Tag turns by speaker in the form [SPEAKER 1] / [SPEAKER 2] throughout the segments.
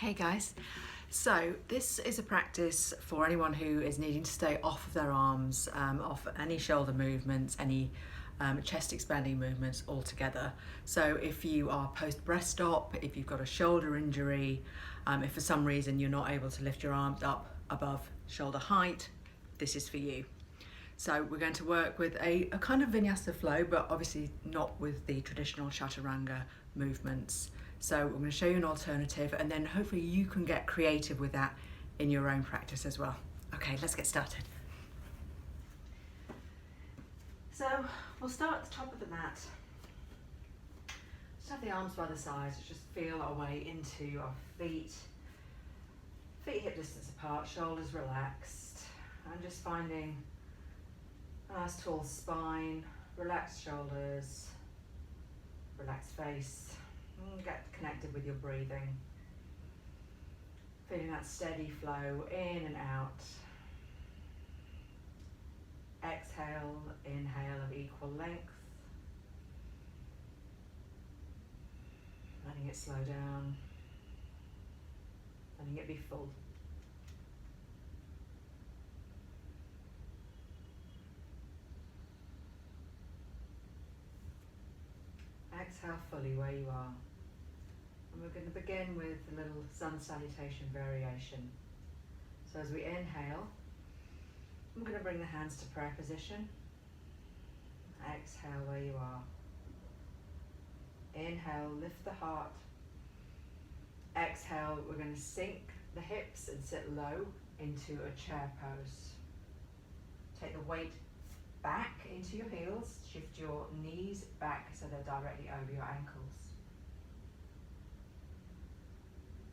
[SPEAKER 1] Hey guys, so this is a practice for anyone who is needing to stay off of their arms, off any shoulder movements, any chest expanding movements altogether. So if you are post breast stop, if you've got a shoulder injury, if for some reason you're not able to lift your arms up above shoulder height, this is for you. So we're going to work with a kind of vinyasa flow, but obviously not with the traditional chaturanga movements. So we're going to show you an alternative, and then hopefully you can get creative with that in your own practice as well. Okay, let's get started. So we'll start at the top of the mat. Just have the arms by the sides, just feel our way into our feet. Feet hip distance apart, shoulders relaxed, and just finding a nice tall spine, relaxed shoulders, relaxed face. Get connected with your breathing. Feeling that steady flow in and out. Exhale, inhale of equal length. Letting it slow down. Letting it be full. Exhale fully where you are. And we're going to begin with a little sun salutation variation. So as we inhale, I'm going to bring the hands to prayer position. Exhale where you are. Inhale, lift the heart. Exhale, we're going to sink the hips and sit low into a chair pose. Take the weight back into your heels. Shift your knees back so they're directly over your ankles.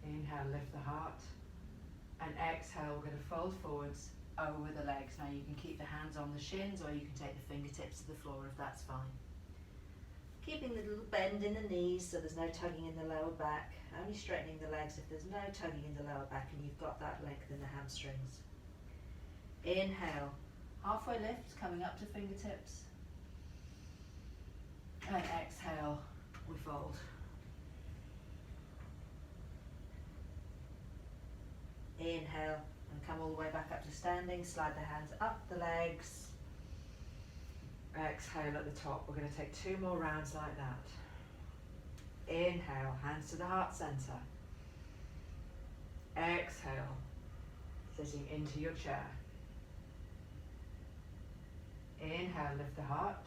[SPEAKER 1] Inhale, lift the heart, and exhale, we're going to fold forwards over the legs. Now you can keep the hands on the shins, or you can take the fingertips to the floor if that's fine. Keeping the little bend in the knees so there's no tugging in the lower back, only straightening the legs if there's no tugging in the lower back and you've got that length in the hamstrings. Inhale, halfway lift, coming up to fingertips, and exhale, we fold. Inhale and come all the way back up to standing, slide the hands up the legs. Exhale at the top. We're going to take 2 more rounds like that. Inhale, hands to the heart center. Exhale, sitting into your chair. Inhale, lift the heart.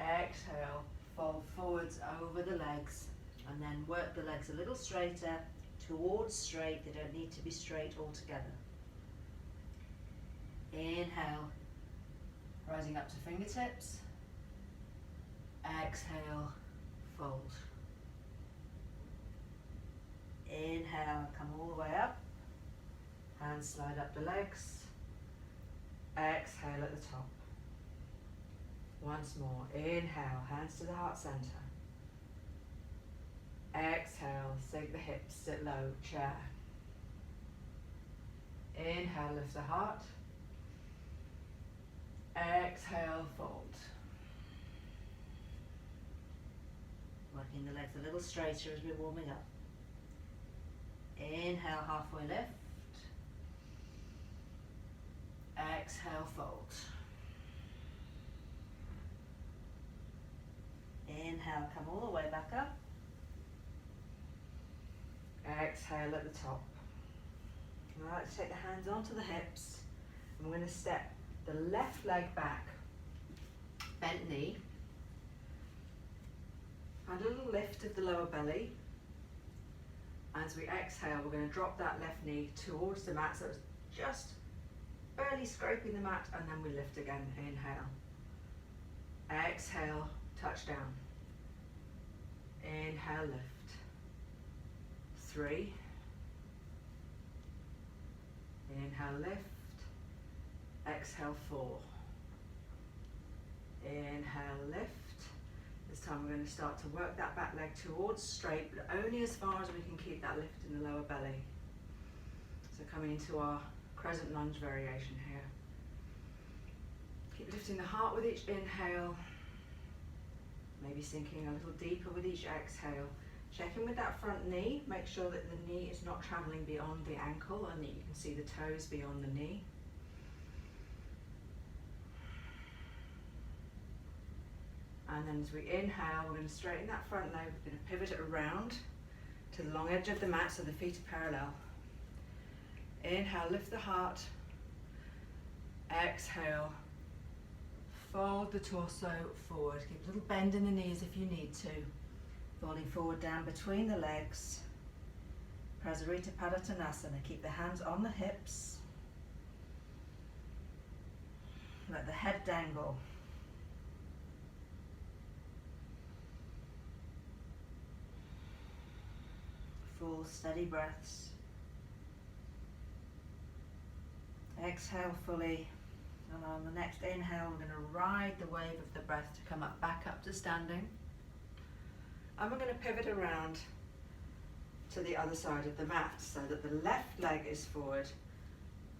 [SPEAKER 1] Exhale, fold forwards over the legs, and then work the legs a little straighter towards straight. They don't need to be straight altogether. Inhale, rising up to fingertips. Exhale, fold. Inhale, come all the way up. Hands slide up the legs. Exhale at the top. Once more. Inhale, hands to the heart center. Exhale, sink the hips, sit low, chair. Inhale, lift the heart. Exhale, fold. Working the legs a little straighter as we're warming up. Inhale, halfway lift. Exhale, fold. Inhale, come all the way back up. Exhale at the top. Now let's take the hands onto the hips, and we're going to step the left leg back, bent knee, and a little lift of the lower belly. As we exhale, we're going to drop that left knee towards the mat, so it's just barely scraping the mat, and then we lift again. Inhale. Exhale, touch down. Inhale, lift. 3. Inhale, lift. Exhale, 4. Inhale, lift. This time we're going to start to work that back leg towards straight, but only as far as we can keep that lift in the lower belly. So coming into our crescent lunge variation here. Keep lifting the heart with each inhale. Maybe sinking a little deeper with each exhale. Check in with that front knee, make sure that the knee is not travelling beyond the ankle and that you can see the toes beyond the knee. And then as we inhale, we're going to straighten that front leg, we're going to pivot it around to the long edge of the mat so the feet are parallel. Inhale, lift the heart. Exhale, fold the torso forward. Keep a little bend in the knees if you need to. Folding forward down between the legs. Prasarita Padottanasana. Keep the hands on the hips. Let the head dangle. Full steady breaths. Exhale fully. And on the next inhale, we're going to ride the wave of the breath to come up, back up to standing. And we're going to pivot around to the other side of the mat so that the left leg is forward,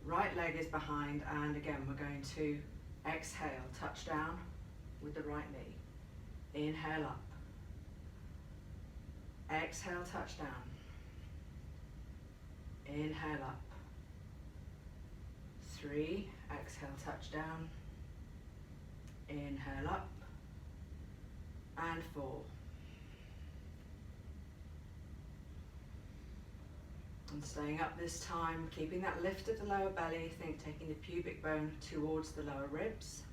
[SPEAKER 1] right leg is behind, and again we're going to exhale, touch down with the right knee. Inhale up. Exhale, touch down. Inhale up. 3, exhale, touch down. Inhale up. And 4. And staying up this time, keeping that lift of the lower belly, think taking the pubic bone towards the lower ribs,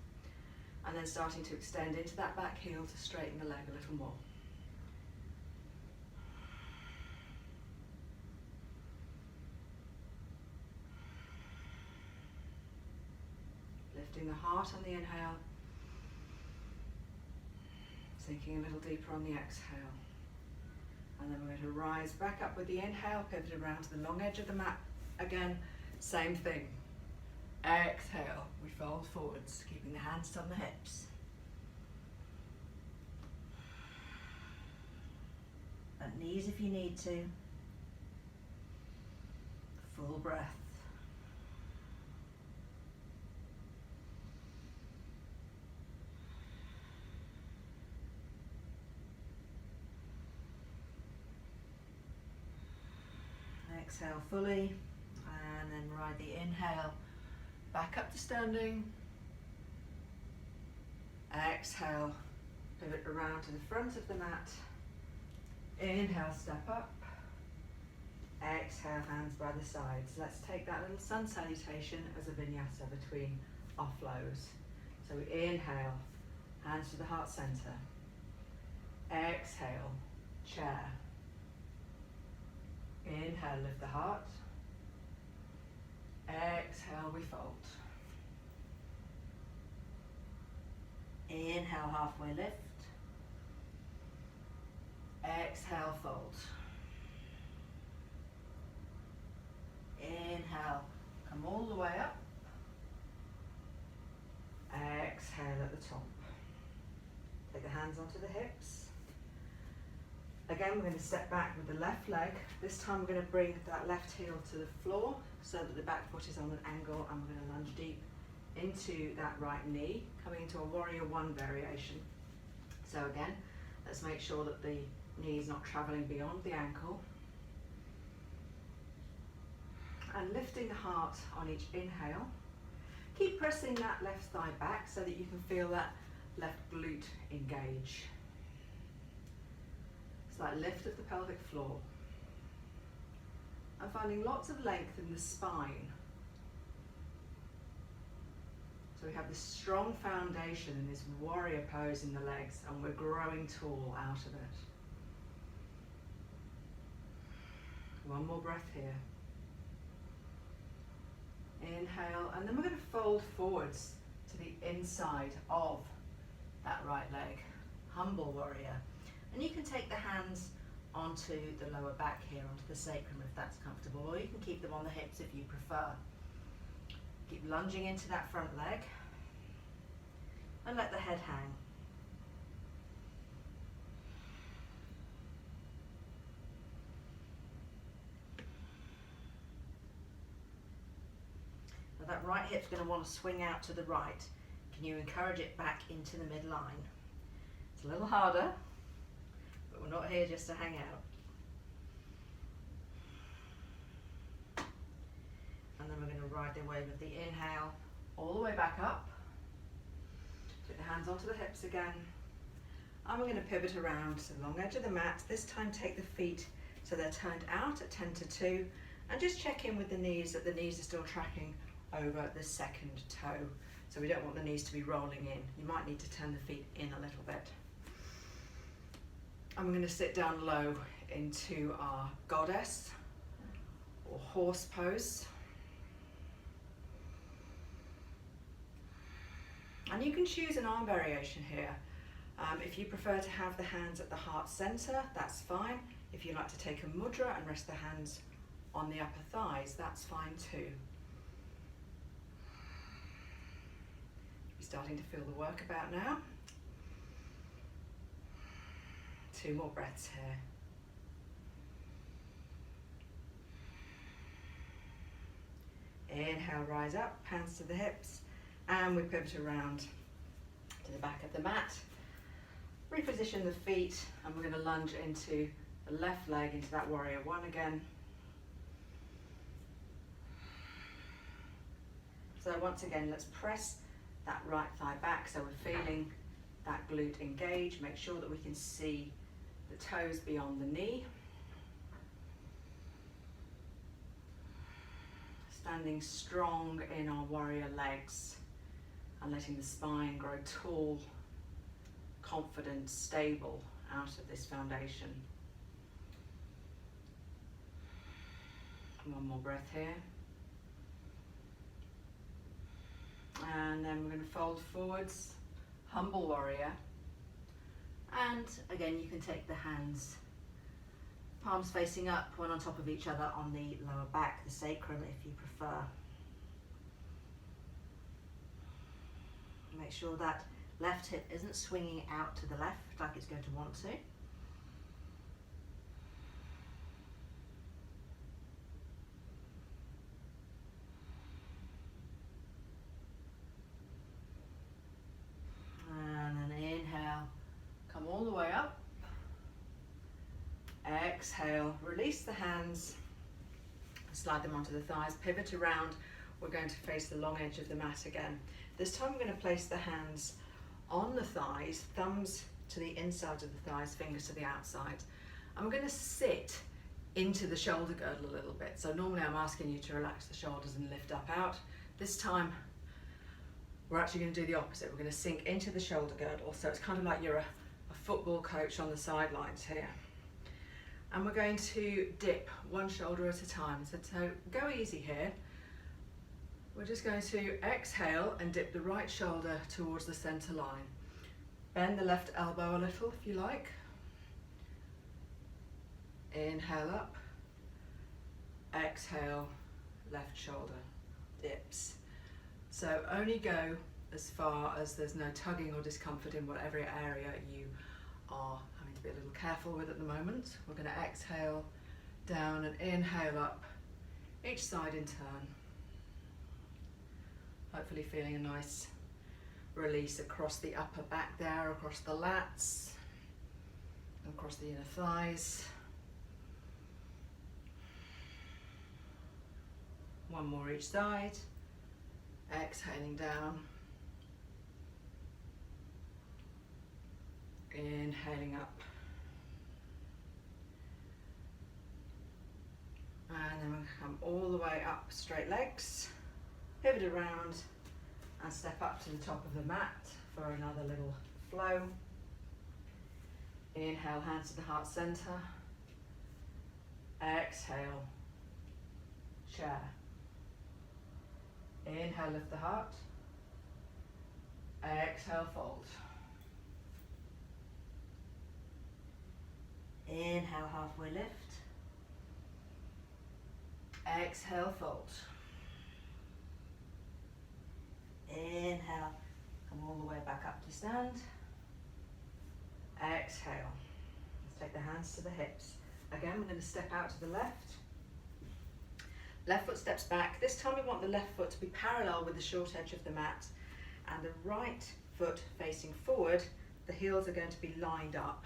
[SPEAKER 1] and then starting to extend into that back heel to straighten the leg a little more. Lifting the heart on the inhale, sinking a little deeper on the exhale. And then we're going to rise back up with the inhale, pivot around to the long edge of the mat. Again, same thing. Exhale, we fold forwards, keeping the hands on the hips. Bend knees if you need to. Full breath. Exhale fully, and then ride the inhale back up to standing. Exhale, pivot around to the front of the mat. Inhale, step up. Exhale, hands by the sides. Let's take that little sun salutation as a vinyasa between offloads. So we inhale, hands to the heart center. Exhale, chair. Inhale, lift the heart. Exhale, we fold. Inhale, halfway lift. Exhale, fold. Inhale, come all the way up. Exhale at the top. Take the hands onto the hips. Again, we're going to step back with the left leg. This time we're going to bring that left heel to the floor so that the back foot is on an angle, and we're going to lunge deep into that right knee, coming into a warrior one variation. So again, let's make sure that the knee is not traveling beyond the ankle. And lifting the heart on each inhale. Keep pressing that left thigh back so that you can feel that left glute engage. That lift of the pelvic floor. I'm finding lots of length in the spine. So we have this strong foundation in this warrior pose in the legs, and we're growing tall out of it. One more breath here. Inhale, and then we're going to fold forwards to the inside of that right leg. Humble warrior. And you can take the hands onto the lower back here, onto the sacrum if that's comfortable, or you can keep them on the hips if you prefer. Keep lunging into that front leg and let the head hang. Now that right hip's going to want to swing out to the right. Can you encourage it back into the midline? It's a little harder. We're not here just to hang out. ride the wave of the inhale all the way back up. Put the hands onto the hips again. And we're going to pivot around to the long edge of the mat. This time take the feet so they're turned out at 10 to 2, and just check in with the knees that the knees are still tracking over the second toe. So we don't want the knees to be rolling in. You might need to turn the feet in a little bit. And we're going to sit down low into our goddess or horse pose. And you can choose an arm variation here. If you prefer to have the hands at the heart center, that's fine. If you like to take a mudra and rest the hands on the upper thighs, that's fine too. You're starting to feel the work about now. 2 more breaths here. Inhale, rise up, hands to the hips, and we pivot around to the back of the mat. Reposition the feet, and we're going to lunge into the left leg, into that warrior one again. So once again, let's press that right thigh back so we're feeling that glute engage. Make sure that we can see the toes beyond the knee. Standing strong in our warrior legs and letting the spine grow tall, confident, stable out of this foundation. One more breath here. And then we're going to fold forwards, humble warrior. And again, you can take the hands, palms facing up, one on top of each other on the lower back, the sacrum if you prefer. Make sure that left hip isn't swinging out to the left like it's going to want to. And then inhale, come all the way up. Exhale, release the hands, slide them onto the thighs, pivot around. We're going to face the long edge of the mat again. This time we're going to place the hands on the thighs, thumbs to the inside of the thighs, fingers to the outside. And we're going to sit into the shoulder girdle a little bit. So normally I'm asking you to relax the shoulders and lift up out. This time we're actually going to do the opposite. We're going to sink into the shoulder girdle. So it's kind of like you're a football coach on the sidelines here. And we're going to dip one shoulder at a time. So go easy here. We're just going to exhale and dip the right shoulder towards the center line. Bend the left elbow a little if you like. Inhale up. Exhale, left shoulder dips. So only go as far as there's no tugging or discomfort in whatever area you are having to be a little careful with at the moment. We're going to exhale down and inhale up, each side in turn. Hopefully feeling a nice release across the upper back there, across the lats, across the inner thighs. One more each side. Exhaling down. Inhaling up. And then we'll come all the way up, straight legs. Pivot around and step up to the top of the mat for another little flow. Inhale, hands to the heart center. Exhale, chair. Inhale, lift the heart. Exhale, fold. Inhale, halfway lift. Exhale, fold. Inhale, come all the way back up to stand. Exhale. Let's take the hands to the hips. Again, we're going to step out to the left. Left foot steps back. This time we want the left foot to be parallel with the short edge of the mat and the right foot facing forward. The heels are going to be lined up.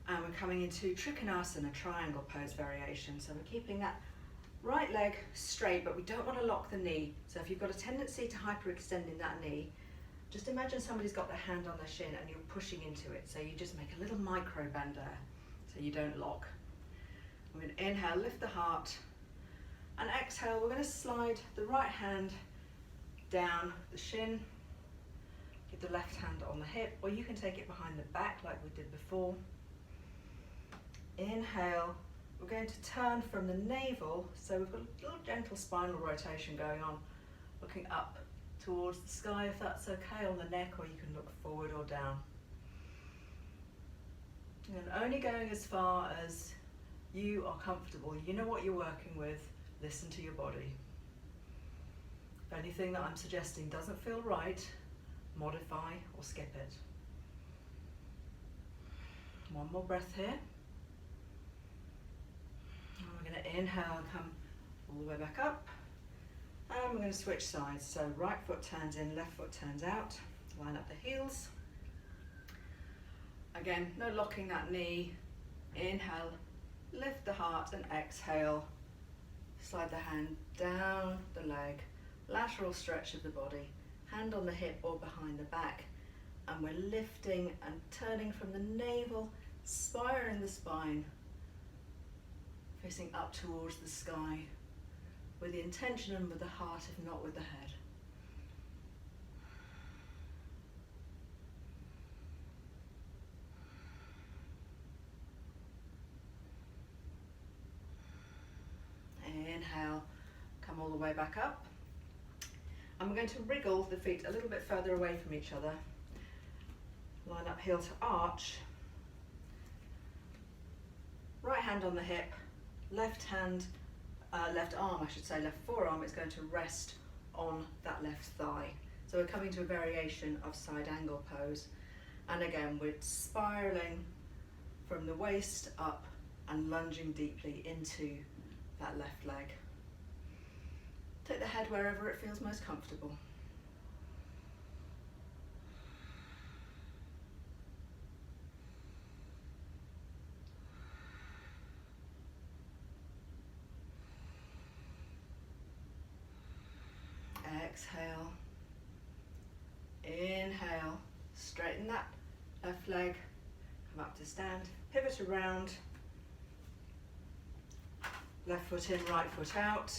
[SPEAKER 1] And we're coming into Trikonasana, triangle pose variation. So we're keeping that Right leg straight, but we don't want to lock the knee. So if you've got a tendency to hyperextend in that knee, just imagine somebody's got their hand on their shin and you're pushing into it. So you just make a little micro bend there so you don't lock. We're going to inhale, lift the heart, and exhale, we're going to slide the right hand down the shin, get the left hand on the hip, or you can take it behind the back like we did before. Inhale, we're going to turn from the navel, so we've got a little gentle spinal rotation going on, looking up towards the sky if that's okay, on the neck, or you can look forward or down. And only going as far as you are comfortable. You know what you're working with, listen to your body. If anything that I'm suggesting doesn't feel right, modify or skip it. One more breath here. And we're going to inhale and come all the way back up. And we're going to switch sides. So right foot turns in, left foot turns out. Line up the heels. Again, no locking that knee. Inhale, lift the heart, and exhale. Slide the hand down the leg. Lateral stretch of the body. Hand on the hip or behind the back. And we're lifting and turning from the navel, spiraling the spine, facing up towards the sky, with the intention and with the heart, if not with the head. Inhale, come all the way back up. And we're going to wriggle the feet a little bit further away from each other. Line up heel to arch. Right hand on the hip, left hand, left arm, I should say, left forearm is going to rest on that left thigh. So we're coming to a variation of side angle pose. And again, we're spiraling from the waist up and lunging deeply into that left leg. Take the head wherever it feels most comfortable. Exhale. Inhale. Straighten that left leg. Come up to stand. Pivot around. Left foot in, right foot out.